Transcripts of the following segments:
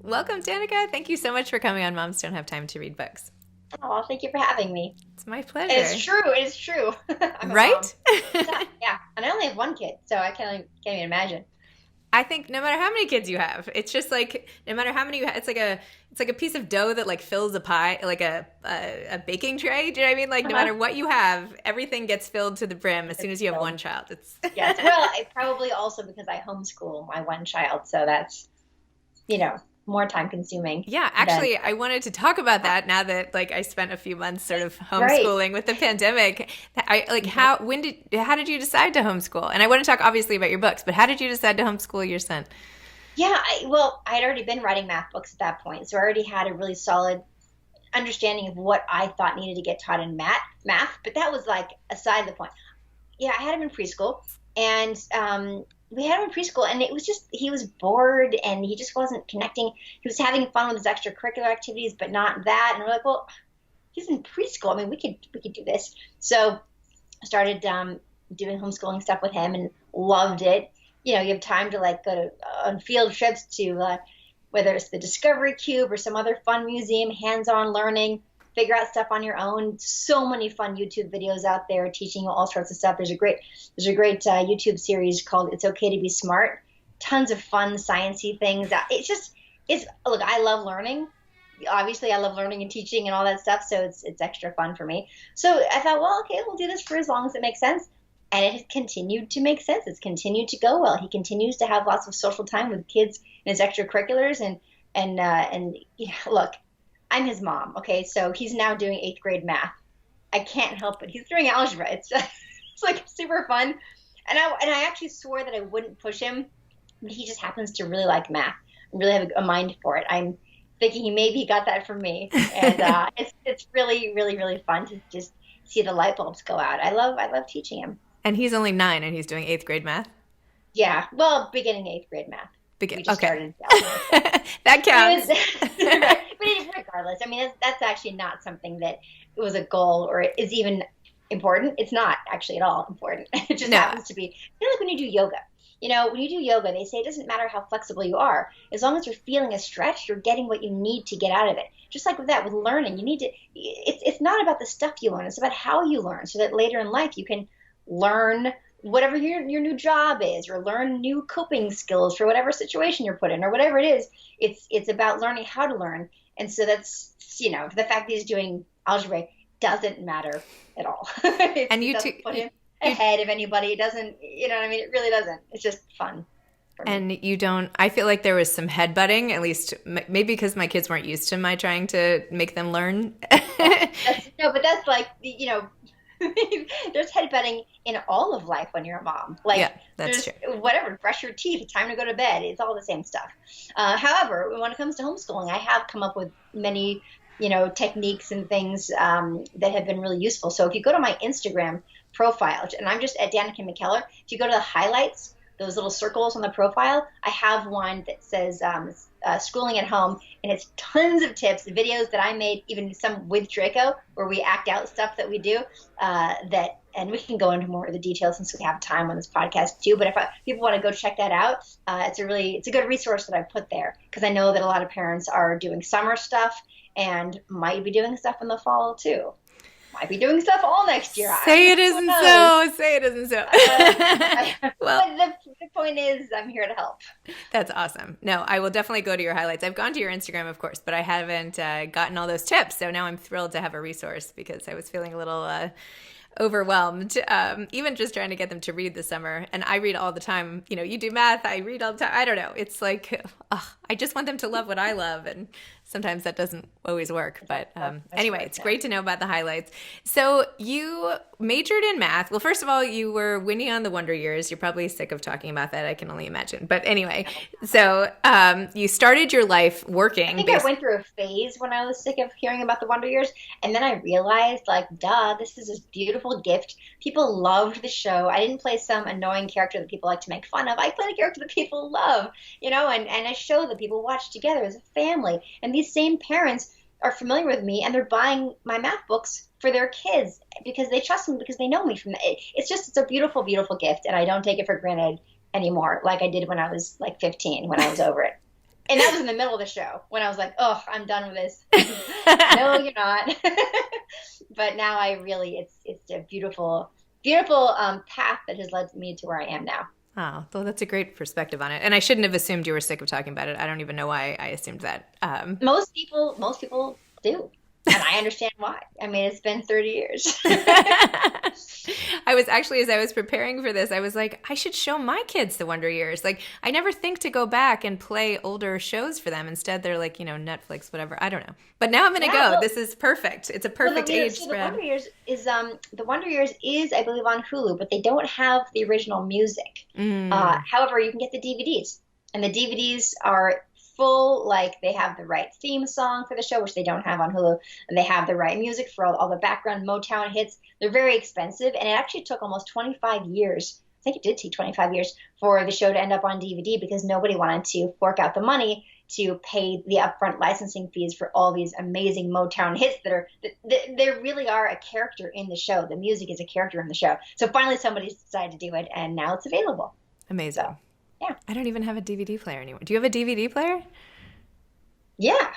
Welcome, Danica. Thank you so much for coming on Moms Don't Have Time to Read Books. Oh, thank you for having me. It's my It's pleasure. true. It is true. I'm a mom. Right? Yeah, and I only have one kid, so I can't even imagine. I think no matter how many kids you have, it's just like no matter how many you have, it's like a piece of dough that like fills a pie, like a baking tray. Do you know what I mean? Like no Uh-huh. matter what you have, everything gets filled to the brim as soon as you have one child. It's Yes. Well, I probably also because I homeschool my one child, so that's you know more time consuming Yeah, than actually, I wanted to talk about that now that like I spent a few months sort of right. homeschooling with the pandemic. I like Mhm. how did you decide to homeschool? And I want to talk obviously about your books, but how did you decide to homeschool your son? Yeah. Well, I had already been writing math books at that point, so I already had a really solid understanding of what I thought needed to get taught in math. But that was like aside the point. Yeah, I had him in preschool, and we had him in preschool, and it was just he was bored, and he just wasn't connecting. He was having fun with his extracurricular activities, but not that. And we're like, well, he's in preschool. I mean, we could do this. So I started doing homeschooling stuff with him, and loved it. You have time to like go to on field trips to whether it's the Discovery Cube or some other fun museum, hands-on learning, figure out stuff on your own. So many fun YouTube videos out there teaching you all sorts of stuff. There's a great YouTube series called "It's Okay to Be Smart." Tons of fun sciencey things. It's look. I love learning. Obviously, I love learning and teaching and all that stuff. So it's extra fun for me. So I thought, well, okay, we'll do this for as long as it makes sense. And it has continued to make sense. It's continued to go well. He continues to have lots of social time with kids in his extracurriculars, and look, I'm his mom. Okay, so he's now doing eighth grade math. I can't help it. He's doing algebra. It's like super fun, and I actually swore that I wouldn't push him, but he just happens to really like math and really have a mind for it. I'm thinking he got that from me, and it's really really really fun to just see the light bulbs go out. I love teaching him. And he's only 9 and he's doing 8th grade math. Yeah, well, beginning eighth grade math. We just Okay. started algebra, so. That But it counts. was, regardless. I mean, that's actually not something that was a goal or is even important. It's not actually at all important. It just No. happens to be. I feel like when you do yoga. When you do yoga, they say it doesn't matter how flexible you are. As long as you're feeling a stretch, you're getting what you need to get out of it. Just like with that, with learning, you need to. It's not about the stuff you learn. It's about how you learn, so that later in life you can learn whatever your new job is, or learn new coping skills for whatever situation you're put in, or whatever it is. It's about learning how to learn. And so that's the fact that he's doing algebra doesn't matter at all. And It you two doesn't put him you ahead of anybody. It doesn't, you know what I mean? It really doesn't. It's just fun for me. and you don't I feel like there was some headbutting, at least maybe because my kids weren't used to my trying to make them learn. Yeah, no, but that's like there's headbutting in all of life when you're a mom. Yeah, Like that's there's true. whatever, brush your teeth, it's time to go to bed. It's all the same stuff. However, when it comes to homeschooling, I have come up with many techniques and things that have been really useful. So if you go to my Instagram profile, and I'm just at Danica McKellar, if you go to the highlights, those little circles on the profile, I have one that says schooling at home, and it's tons of tips, videos that I made, even some with Draco, where we act out stuff that we do. And we can go into more of the details since we have time on this podcast too. But if people want to go check that out, it's a good resource that I put there, because I know that a lot of parents are doing summer stuff and might be doing stuff in the fall too. Might be doing stuff all next year. Say it Who isn't knows? so. Say it isn't so. Well, But the point is, I'm here to help. that's awesome. No, I will definitely go to your highlights. I've gone to your Instagram, of course, but I haven't gotten all those tips. So now I'm thrilled to have a resource because I was feeling a little overwhelmed, even just trying to get them to read this summer. And I read all the time. You do math, I read all the time. I don't know. It's like, I just want them to love what I love. And sometimes that doesn't always work. But That's anyway, right. it's Yeah. great to know about the highlights. So you majored in math. Well, first of all, you were Winnie on the Wonder Years. You're probably sick of talking about that. I can only imagine. But anyway, so you started your life I working. think I went through a phase when I was sick of hearing about the Wonder Years, and then I realized, like, duh, this is this beautiful gift. People loved the show. I didn't play some annoying character that people like to make fun of. I played a character that people love, and a show that people watch together as a family. And these same parents are familiar with me, and they're buying my math books for their kids because they trust me, because they know me from it. It's a beautiful, beautiful gift, and I don't take it for granted anymore, like I did when I was like 15, when I was over it. And that was in the middle of the show when I was like, oh, I'm done with this. No, you're not. But now it's a beautiful, beautiful path that has led me to where I am now. Oh, well, that's a great perspective on it. And I shouldn't have assumed you were sick of talking about it. I don't even know why I assumed that. Most people do. And I understand why. I mean, it's been 30 years. I was actually, as I was preparing for this, I was like, I should show my kids the Wonder Years. Like, I never think to go back and play older shows for them. Instead, they're like, Netflix, whatever. I don't know. But now I'm going to go. Well, this is perfect. It's a perfect age spread. The Wonder Years is, I believe, on Hulu, but they don't have the original music. However, you can get the DVDs, and the DVDs are full, like they have the right theme song for the show, which they don't have on Hulu, and they have the right music for all the background Motown hits. They're very expensive, and it actually took almost 25 years. I think it did take 25 years for the show to end up on DVD because nobody wanted to fork out the money to pay the upfront licensing fees for all these amazing Motown hits they really are a character in the show. The music is a character in the show. So finally somebody decided to do it, and now it's available. Amazing. So, yeah. I don't even have a DVD player anymore. Do you have a DVD player? Yeah.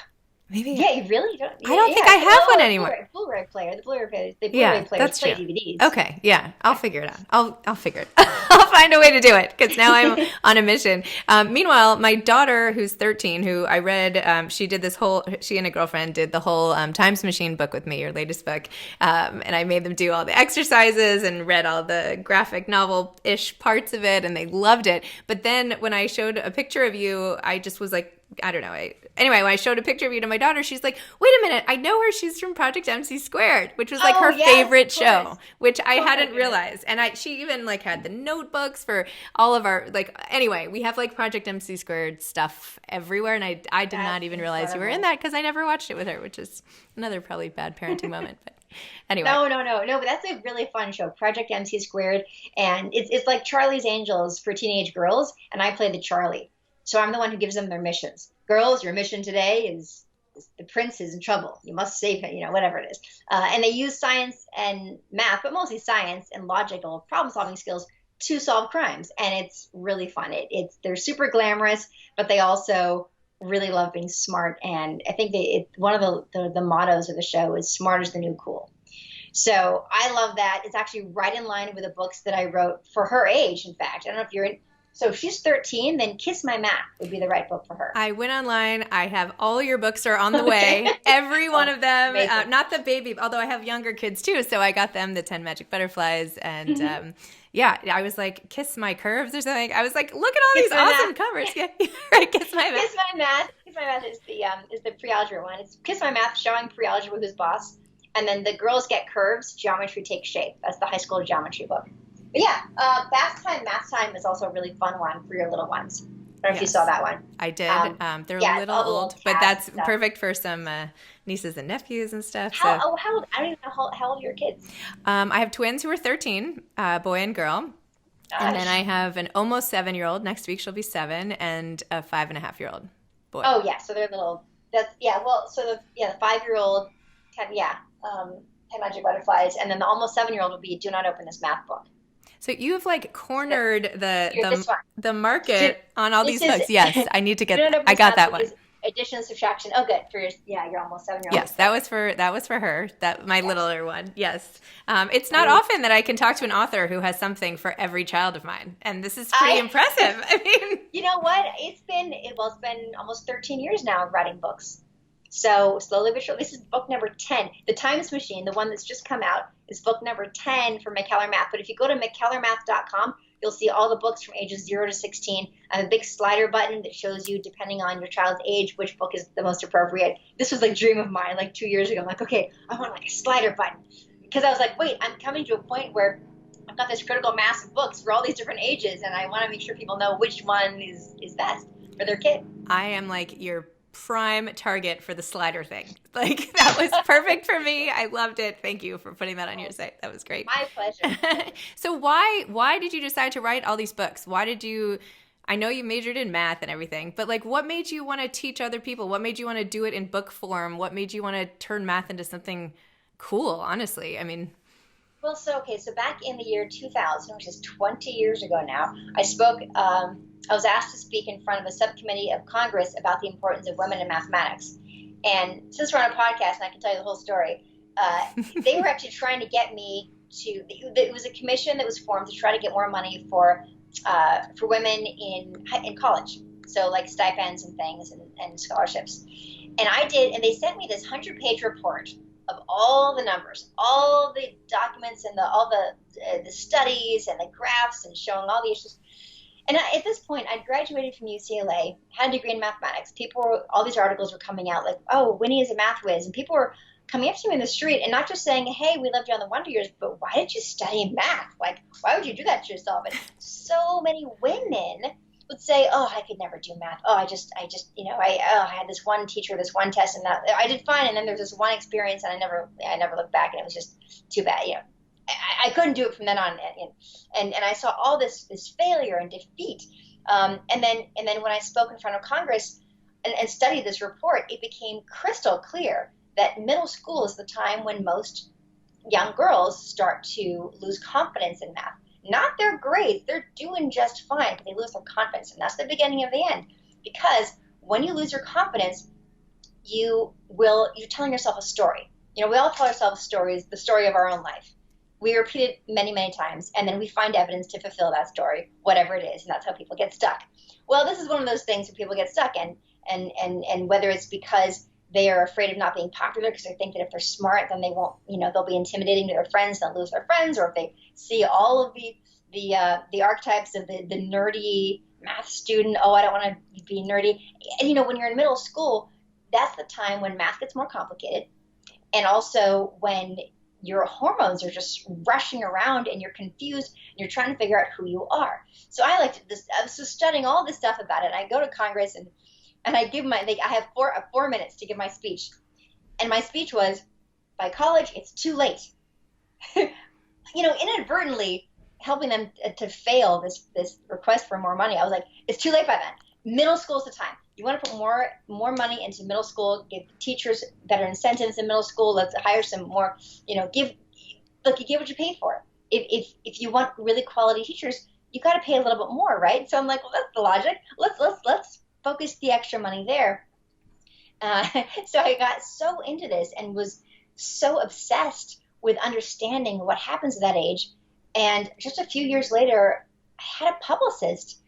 Maybe. Yeah, you really don't. I don't think I have one anymore. Blu-ray player. The Blu-ray players play DVDs. Okay, yeah, I'll figure it out. I'll figure it. I'll find a way to do it because now I'm on a mission. Meanwhile, my daughter, who's 13, who I read, she and a girlfriend did the whole Times Machine book with me, your latest book, and I made them do all the exercises and read all the graphic novel-ish parts of it, and they loved it. But then when I showed a picture of you, I just was like, I don't know. Anyway, when I showed a picture of you to my daughter, she's like, wait a minute, I know her. She's from Project MC Squared, which was like her favorite show, which I hadn't realized. And she even like had the notebooks for all of our, like, anyway, we have like Project MC Squared stuff everywhere. And I did not even realize you were in that because I never watched it with her, which is another probably bad parenting moment. But anyway. No, but that's a really fun show, Project MC Squared. And it's like Charlie's Angels for teenage girls. And I play the Charlie. So I'm the one who gives them their missions. Girls, your mission today is the prince is in trouble. You must save him, whatever it is. And they use science and math, but mostly science and logical problem-solving skills to solve crimes. And it's really fun. They're super glamorous, but they also really love being smart. And I think one of the mottos of the show is smart is the new cool. So I love that. It's actually right in line with the books that I wrote for her age, in fact. I don't know if you're in. So if she's 13, then Kiss My Math would be the right book for her. I went online. I have all your books are on the way. Every one of them. Not the baby, although I have younger kids too. So I got them the 10 Magic Butterflies. And I was like, Kiss My Curves or something. I was like, look at all these awesome covers. Yeah, right. Kiss My Math. Kiss My Math. Kiss My Math is the pre-algebra one. It's Kiss My Math showing pre-algebra who's boss. And then the girls get curves, geometry takes shape. That's the high school geometry book. But yeah, Fast Time, Math Time is also a really fun one for your little ones. I don't know if you saw that one. I did. They're a little old, but that's perfect for some nieces and nephews and stuff. How old? I don't even know how old are your kids. I have twins who are 13, boy and girl. Gosh. And then I have an almost 7-year-old. Next week she'll be 7, and a 5.5-year-old boy. Oh yeah, so they're little. The 5-year-old, 10 Magic Butterflies, and then the almost 7-year-old will be Do Not Open This Math Book. So you have like cornered the market on all these books. Yes, I need to get. I got that one. Addition, subtraction. Oh, good for your almost 7-year-old. Yes, that was for her. My littler one. Yes, it's not often that I can talk to an author who has something for every child of mine, and this is pretty impressive. I mean, you know what? It's been almost 13 years now of writing books. So slowly but surely, this is book number 10. The Times Machine, the one that's just come out, is book number 10 for McKellar Math. But if you go to McKellarmath.com, you'll see all the books from ages 0 to 16. And a big slider button that shows you, depending on your child's age, which book is the most appropriate. This was like a dream of mine like 2 years ago. I'm like, okay, I want like a slider button. Because I was like, wait, I'm coming to a point where I've got this critical mass of books for all these different ages, and I want to make sure people know which one is best for their kid. I am like your prime target for the slider thing. Like, that was perfect for me. I loved it. Thank you for putting that on your site. That was great. My pleasure. So why did you decide to write all these books? I know you majored in math and everything, but like, what made you want to teach other people? What made you want to do it in book form? What made you want to turn math into something cool, honestly? I mean, well, so back in the year 2000, which is 20 years ago now, I spoke I was asked to speak in front of a subcommittee of Congress about the importance of women in mathematics. And since we're on a podcast and I can tell you the whole story, they were actually trying to get me to, it was a commission that was formed to try to get more money for women in college. So like stipends and things and scholarships. And I did, and they sent me this 100-page report of all the numbers, all the documents and all the studies and the graphs and showing all the issues. And at this point, I'd graduated from UCLA, had a degree in mathematics. All these articles were coming out like, oh, Winnie is a math whiz. And people were coming up to me in the street and not just saying, hey, we loved you on the Wonder Years, but why did you study math? Like, why would you do that to yourself? And so many women would say, oh, I could never do math. Oh, I had this one teacher, this one test, and that I did fine. And then there's this one experience, and I never looked back, and it was just too bad. I couldn't do it from then on, and I saw all this failure and defeat. And then when I spoke in front of Congress and studied this report, it became crystal clear that middle school is the time when most young girls start to lose confidence in math. Not their grades, they're doing just fine, but they lose their confidence, and that's the beginning of the end. Because when you lose your confidence, you're telling yourself a story. We all tell ourselves stories, the story of our own life. We repeat it many, many times, and then we find evidence to fulfill that story, whatever it is, and that's how people get stuck. Well, this is one of those things where people get stuck, and whether it's because they are afraid of not being popular because they think that if they're smart, then they won't, they'll be intimidating to their friends, they'll lose their friends, or if they see all of the archetypes of the nerdy math student, oh, I don't want to be nerdy. And, when you're in middle school, that's the time when math gets more complicated, and also when your hormones are just rushing around and you're confused and you're trying to figure out who you are. So I was just studying all this stuff about it. I go to Congress and I give I have 4 minutes to give my speech. And my speech was, by college, it's too late. Inadvertently helping them to fail this request for more money. I was like, it's too late by then. Middle school's the time. You want to put more money into middle school, give teachers better incentives in middle school. Let's hire some more, you get what you pay for. If you want really quality teachers, you got to pay a little bit more, right? So I'm like, well, that's the logic. Let's focus the extra money there. So I got so into this and was so obsessed with understanding what happens at that age. And just a few years later, I had a publicist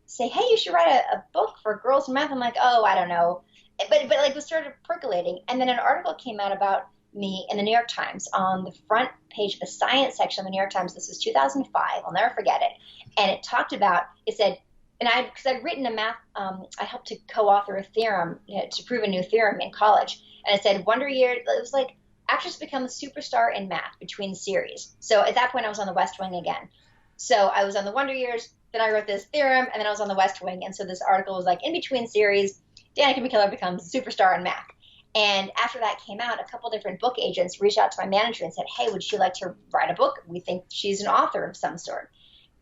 say, hey, you should write a book for girls in math. I'm like, oh, I don't know. But like it started percolating. And then an article came out about me in the New York Times on the front page of the science section of the New York Times. This was 2005. I'll never forget it. And it talked about, it said, because I'd written a math, I helped to co-author a theorem to prove a new theorem in college. And it said, Wonder Years, it was like, actress become a superstar in math between series. So at that point, I was on the West Wing again. So I was on the Wonder Years, then I wrote this theorem, and then I was on the West Wing. And so this article was like, in between series, Danica McKellar becomes a superstar in math. And after that came out, a couple different book agents reached out to my manager and said, hey, would she like to write a book? We think she's an author of some sort.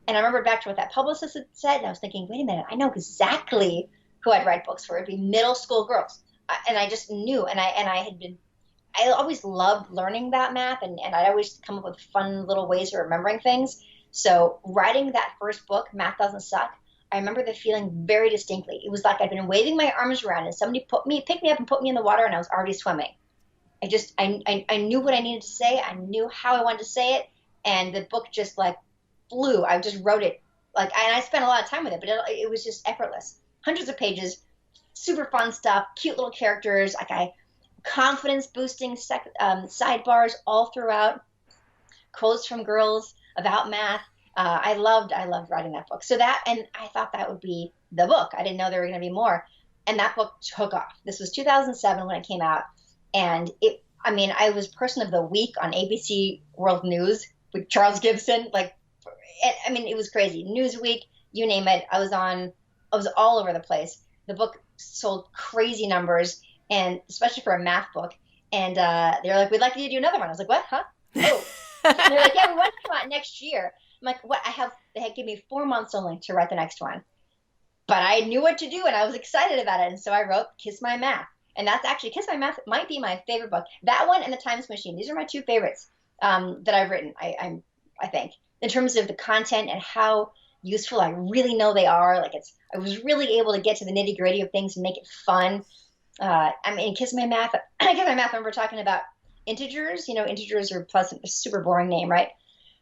And I remember back to what that publicist had said, and I was thinking, wait a minute, I know exactly who I'd write books for. It'd be middle school girls. And I just knew, I always loved learning about math, and I'd always come up with fun little ways of remembering things. So writing that first book, Math Doesn't Suck, I remember the feeling very distinctly. It was like I'd been waving my arms around and somebody picked me up and put me in the water, and I was already swimming. I knew what I needed to say. I knew how I wanted to say it, and the book just like flew. I just wrote it and I spent a lot of time with it, but it was just effortless. Hundreds of pages, super fun stuff, cute little characters, confidence boosting sidebars all throughout, quotes from girls about math. I loved writing that book. So and I thought that would be the book. I didn't know there were going to be more. And that book took off. This was 2007 when it came out. And I was person of the week on ABC World News with Charles Gibson. It was crazy. Newsweek, you name it. I was all over the place. The book sold crazy numbers, and especially for a math book. And they were like, we'd like you to do another one. I was like, what? Huh? Oh. And they're like, yeah, we want to come out next year. I'm like, what? They had given me 4 months only to write the next one. But I knew what to do, and I was excited about it. And so I wrote Kiss My Math. And that's actually, Kiss My Math might be my favorite book. That one and The Times Machine. These are my two favorites that I've written, I think, in terms of the content and how useful. I really know they are. Like I was really able to get to the nitty gritty of things and make it fun. I mean, Kiss My Math. I remember talking about integers. Integers are pleasant, a super boring name, right?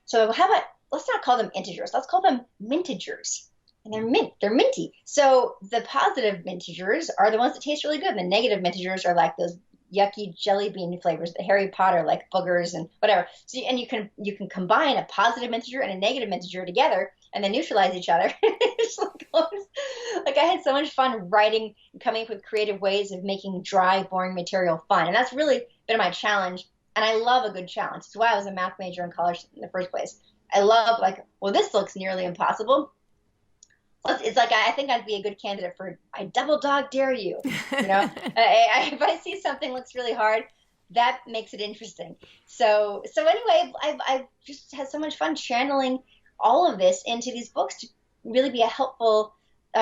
So how about, let's not call them integers. Let's call them mintegers. And they're minty. So the positive mintegers are the ones that taste really good. And the negative mintegers are like those yucky jelly bean flavors, the Harry Potter, like boogers and whatever. So and you can combine a positive integer and a negative integer together and then neutralize each other. It's like I had so much fun writing and coming up with creative ways of making dry, boring material fun. And that's really been my challenge. And I love a good challenge. It's why I was a math major in college in the first place. I love this looks nearly impossible. It's like I think I'd be a good candidate for I double dog dare you. If I see something looks really hard, that makes it interesting. So anyway, I've just had so much fun channeling all of this into these books to really be a helpful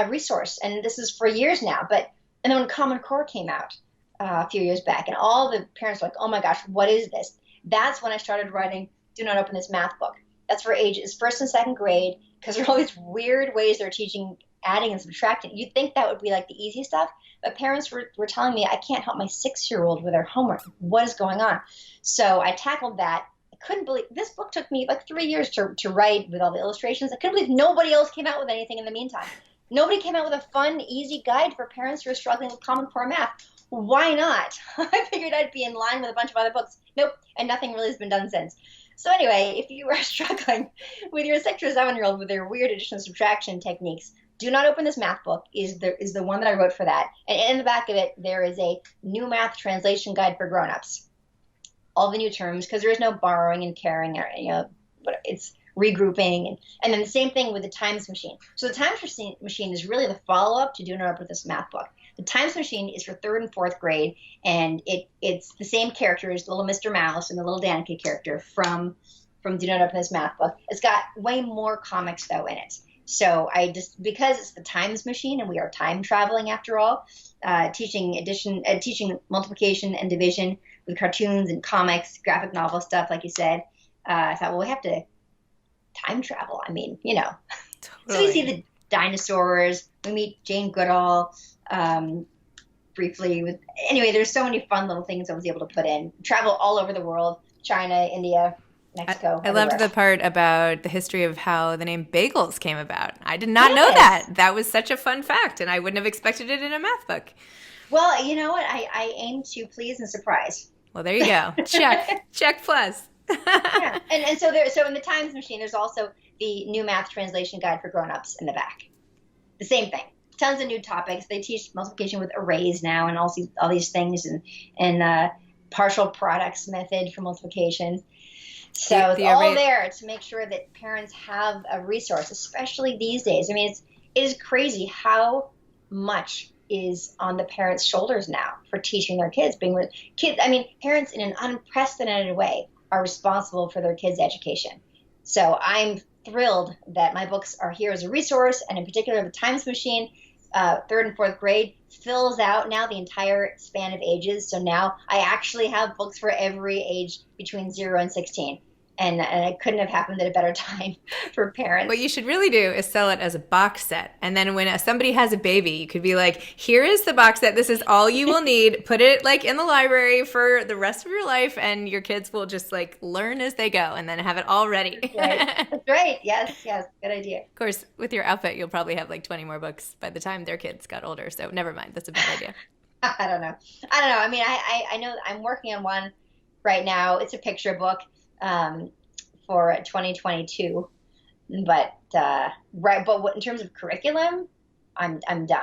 resource. And this is for years now. And then when Common Core came out a few years back, and all the parents were like, "Oh my gosh, what is this?" That's when I started writing Do Not Open This Math Book. That's for ages 1st and 2nd grade. Because there are all these weird ways they're teaching adding and subtracting. You'd think that would be like the easy stuff, but parents were telling me I can't help my 6-year-old with their homework. What is going on? So I tackled that. I couldn't believe this book took me like 3 years to write with all the illustrations. I couldn't believe nobody else came out with anything in the meantime. Nobody came out with a fun, easy guide for parents who are struggling with Common Core math. Why not? I figured I'd be in line with a bunch of other books. Nope, and nothing really has been done since. So anyway, if you are struggling with your 6 or 7-year-old with their weird addition and subtraction techniques, Do Not Open This Math Book is the one that I wrote for that. And in the back of it, there is a new math translation guide for grown-ups. All the new terms, because there is no borrowing and carrying, but it's regrouping. And then the same thing with the Times Machine. So the Times Machine is really the follow-up to Do Not Open This Math Book. The Times Machine is for 3rd and 4th grade, and it's the same characters, the little Mr. Mouse and the little Danica character from Do Not Open This Math Book. It's got way more comics, though, in it. So because it's the Times Machine and we are time traveling after all, teaching multiplication and division with cartoons and comics, graphic novel stuff, like you said, I thought, well, we have to time travel. I mean, Totally. So we see the dinosaurs, we meet Jane Goodall, briefly anyway, there's so many fun little things I was able to put in. Travel all over the world, China, India, Mexico. I loved the part about the history of how the name bagels came about. I did not know that. That was such a fun fact, and I wouldn't have expected it in a math book. Well, you know what? I aim to please and surprise. Well, there you go. Check plus. Yeah. And so in the Times Machine, there's also the new math translation guide for grown-ups in the back. The same thing. Tons of new topics. They teach multiplication with arrays now and all these things and partial products method for multiplication. So it's all there to make sure that parents have a resource, especially these days. I mean, it is crazy how much is on the parents' shoulders now for teaching their kids. Parents in an unprecedented way are responsible for their kids' education. So I'm thrilled that my books are here as a resource, and in particular, the Times Machine, 3rd and 4th grade, fills out now the entire span of ages. So now I actually have books for every age between 0 and 16. And it couldn't have happened at a better time for parents. What you should really do is sell it as a box set. And then when somebody has a baby, you could be like, here is the box set. This is all you will need. Put it in the library for the rest of your life, and your kids will just learn as they go and then have it all ready. That's right. Yes. Good idea. Of course, with your outfit, you'll probably have 20 more books by the time their kids got older. So never mind. That's a bad idea. I don't know. I mean, I know I'm working on one right now. It's a picture book. For 2022, but in terms of curriculum, I'm done.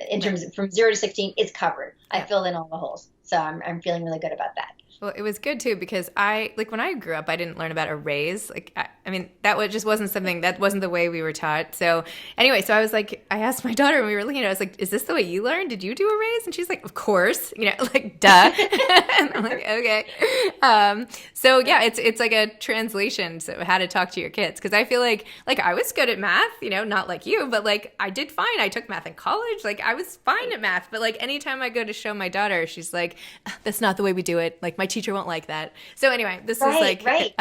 In terms of from 0 to 16, it's covered. I filled in all the holes, so I'm feeling really good about that. Well, it was good too because when I grew up, I didn't learn about arrays. Just wasn't something that wasn't the way we were taught. So anyway, I was I asked my daughter when we were looking at it, I was like, "Is this the way you learned? Did you do arrays?" And she's like, "Of course." Duh. And I'm like, okay. So yeah, it's like a translation. So how to talk to your kids, because I feel like I was good at math, not like you, but I did fine. I took math in college. I was fine at math, but anytime I go to show my daughter, she's like, "That's not the way we do it. My teacher won't like that." So anyway, this is right. very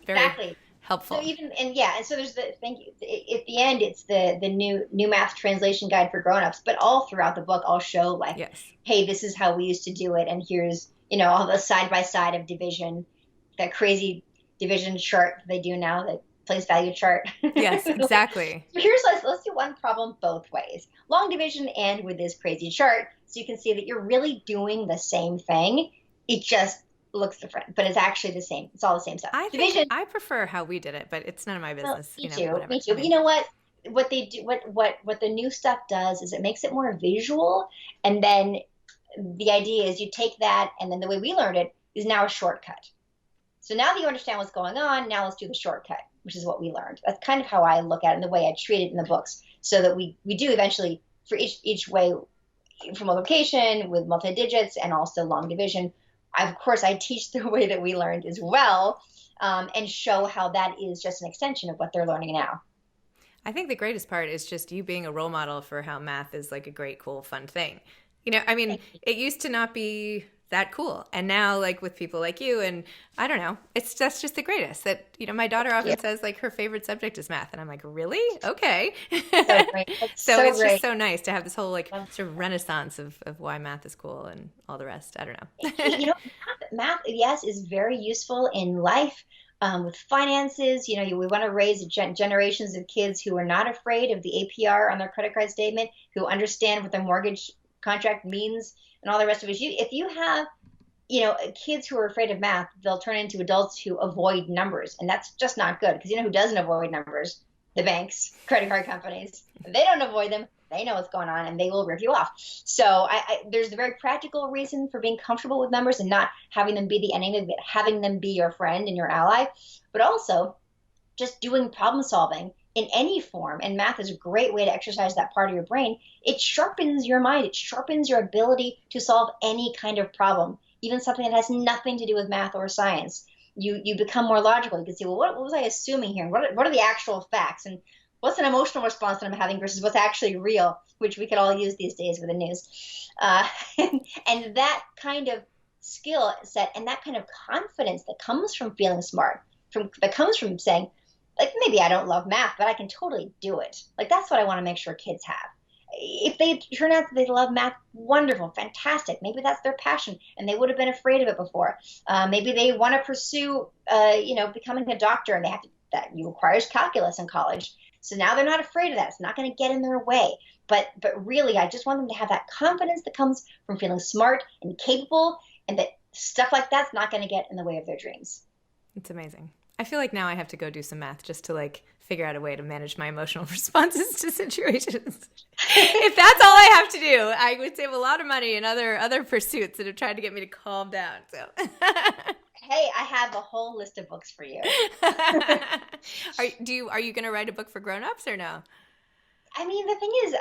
Exactly. helpful. So and so there's the thank you. At the end, it's the new math translation guide for grown-ups. But all throughout the book, I'll show like, Yes. hey, this is how we used to do it, and here's all the side by side of division, that crazy division chart that they do now, the place value chart. Yes, exactly. So let's do one problem both ways, long division and with this crazy chart, so you can see that you're really doing the same thing. It just looks different, but it's actually the same. It's all the same stuff. I prefer how we did it, but it's none of my business. Me Whatever. me too. But you know what they do, what the new stuff does is it makes it more visual, and then the idea is you take that, and then the way we learned it is now a shortcut. So now that you understand what's going on, now let's do the shortcut, which is what we learned. That's kind of how I look at it and the way I treat it in the books, so that we do eventually, for each way, for multiplication with multi-digits and also long division, of course, I teach the way that we learned as well, and show how that is just an extension of what they're learning now. I think the greatest part is just you being a role model for how math is like a great, cool, fun thing. It used to not be that cool. And now, like, with people like you, and I don't know, that's just the greatest. That, my daughter often says, like, her favorite subject is math. And I'm like, really? Okay. So great. So it's great. Just so nice to have this whole, like, sort of renaissance of why math is cool and all the rest. I don't know. Math, yes, is very useful in life. With finances, we want to raise generations of kids who are not afraid of the APR on their credit card statement, who understand what the mortgage contract means and all the rest of it. If you have, kids who are afraid of math, they'll turn into adults who avoid numbers. And that's just not good, because who doesn't avoid numbers? The banks, credit card companies. If they don't avoid them, they know what's going on, and they will rip you off. So there's a very practical reason for being comfortable with numbers and not having them be the enemy, but having them be your friend and your ally. But also just doing problem solving in any form. And math is a great way to exercise that part of your brain. It sharpens your mind. It sharpens your ability to solve any kind of problem, even something that has nothing to do with math or science. You become more logical. You can see, well, what was I assuming here? What are the actual facts? And what's an emotional response that I'm having versus what's actually real, which we could all use these days with the news. And that kind of skill set and that kind of confidence that comes from feeling smart, that comes from saying, like, maybe I don't love math, but I can totally do it. Like, that's what I want to make sure kids have. If they turn out that they love math, wonderful, fantastic. Maybe that's their passion, and they would have been afraid of it before. Maybe they want to pursue, becoming a doctor, and that requires calculus in college. So now they're not afraid of that. It's not going to get in their way. But really, I just want them to have that confidence that comes from feeling smart and capable, and that stuff like that's not going to get in the way of their dreams. It's amazing. I feel like now I have to go do some math just to, like, figure out a way to manage my emotional responses to situations. If that's all I have to do, I would save a lot of money in other pursuits that have tried to get me to calm down. So, hey, I have a whole list of books for you. Are you going to write a book for grown-ups or no? I mean, the thing is,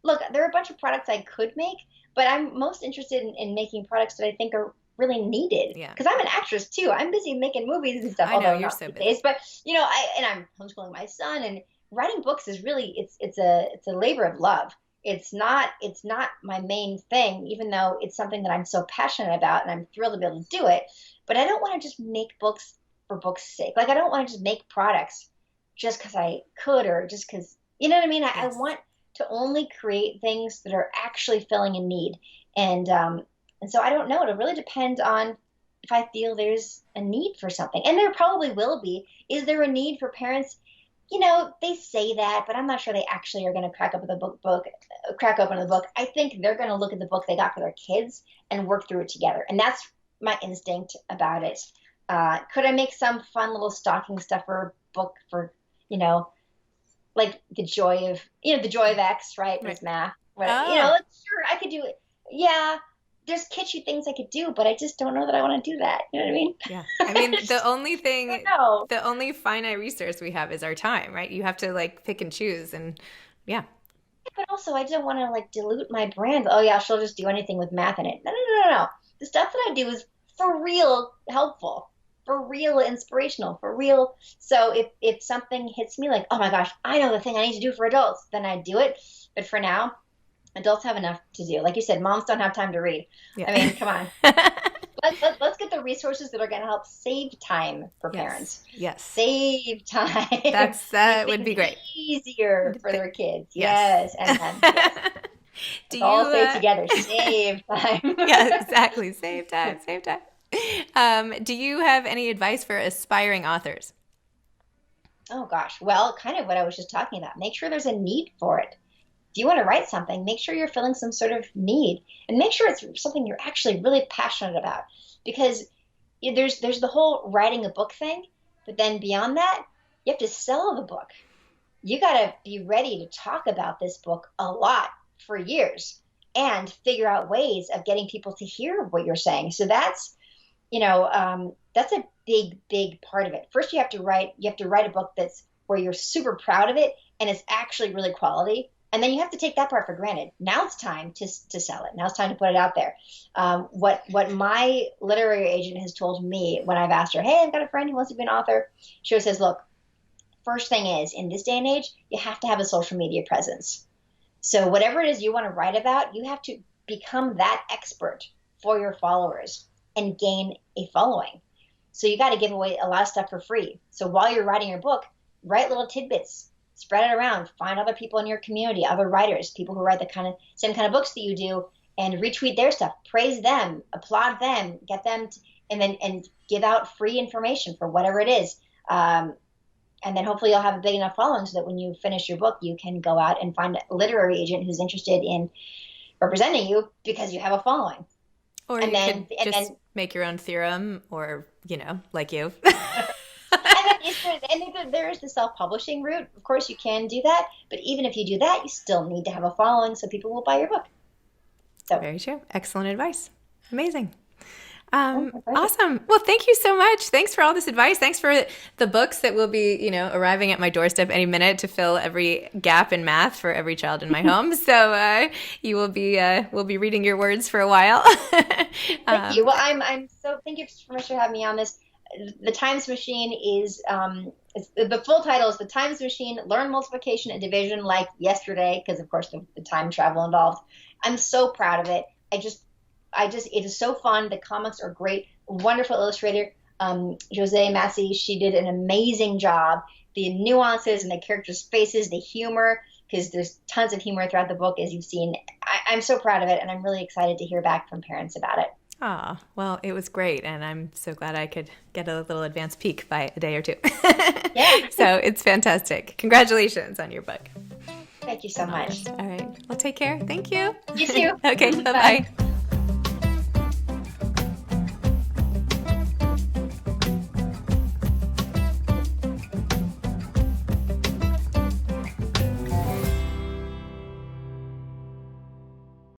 look, there are a bunch of products I could make, but I'm most interested in making products that I think are really needed. Yeah. Because I'm an actress too. I'm busy making movies and stuff. I know, you're so busy. Days, but I'm homeschooling my son, and writing books is really it's a labor of love. It's not my main thing, even though it's something that I'm so passionate about and I'm thrilled to be able to do it. But I don't want to just make books for books' sake. Like, I don't want to just make products just because I could, or just because, you know what I mean? Yes. I want to only create things that are actually filling a need. And so I don't know. It'll really depend on if I feel there's a need for something. And there probably will be. Is there a need for parents? They say that, but I'm not sure they actually are going to crack open the book. I think they're going to look at the book they got for their kids and work through it together. And that's my instinct about it. Could I make some fun little stocking stuffer book for, like the joy of X, right? With math. Sure, I could do it. Yeah. There's kitschy things I could do, but I just don't know that I want to do that. You know what I mean? Yeah. I mean, the only finite resource we have is our time, right? You have to, like, pick and choose, and yeah. But also, I don't want to, like, dilute my brand. Oh yeah, she'll just do anything with math in it. No. The stuff that I do is for real helpful, for real inspirational, for real. So if something hits me like, oh my gosh, I know the thing I need to do for adults, then I do it. But for now, adults have enough to do. Like you said, moms don't have time to read. Yeah. I mean, come on. let's get the resources that are going to help save time for parents. Yes. Save time. That would be great. Easier for their kids. Yes. And then, yes. Do Let's all you say together, save time. Yeah, exactly. Save time, save time. Do you have any advice for aspiring authors? Oh gosh. Well, kind of what I was just talking about. Make sure there's a need for it. If you want to write something, make sure you're filling some sort of need, and make sure it's something you're actually really passionate about. Because there's the whole writing a book thing, but then beyond that, you have to sell the book. You got to be ready to talk about this book a lot for years and figure out ways of getting people to hear what you're saying. So that's a big part of it. First, you have to write a book that's where you're super proud of it and it's actually really quality. And then you have to take that part for granted. Now it's time to sell it. Now it's time to put it out there. What my literary agent has told me when I've asked her, hey, I've got a friend who wants to be an author. She always says, look, first thing is, in this day and age, you have to have a social media presence. So whatever it is you want to write about, you have to become that expert for your followers and gain a following. So you got to give away a lot of stuff for free. So while you're writing your book, write little tidbits. Spread it around. Find other people in your community, other writers, people who write the same kind of books that you do, and retweet their stuff. Praise them, applaud them, get them, and give out free information for whatever it is. And then hopefully you'll have a big enough following so that when you finish your book, you can go out and find a literary agent who's interested in representing you because you have a following. Or and you then, could just make your own theorem, or like you. And then there is the self-publishing route. Of course, you can do that. But even if you do that, you still need to have a following so people will buy your book. So. Very true. Excellent advice. Amazing. Awesome. Well, thank you so much. Thanks for all this advice. Thanks for the books that will be, arriving at my doorstep any minute to fill every gap in math for every child in my home. So you will be, we'll be reading your words for a while. Thank you. Well, thank you so much for having me on this. The Times Machine is, the full title is The Times Machine, Learn Multiplication and Division Like Yesterday, because of course the time travel involved. I'm so proud of it. It is so fun. The comics are great. Wonderful illustrator, Jose Massey. She did an amazing job. The nuances and the characters' faces, the humor, because there's tons of humor throughout the book, as you've seen. I'm so proud of it, and I'm really excited to hear back from parents about it. Ah, well, it was great, and I'm so glad I could get a little advance peek by a day or two. Yeah. So it's fantastic. Congratulations on your book. Thank you so much. All right. Well, take care. Thank you. You too. Okay. Bye-bye.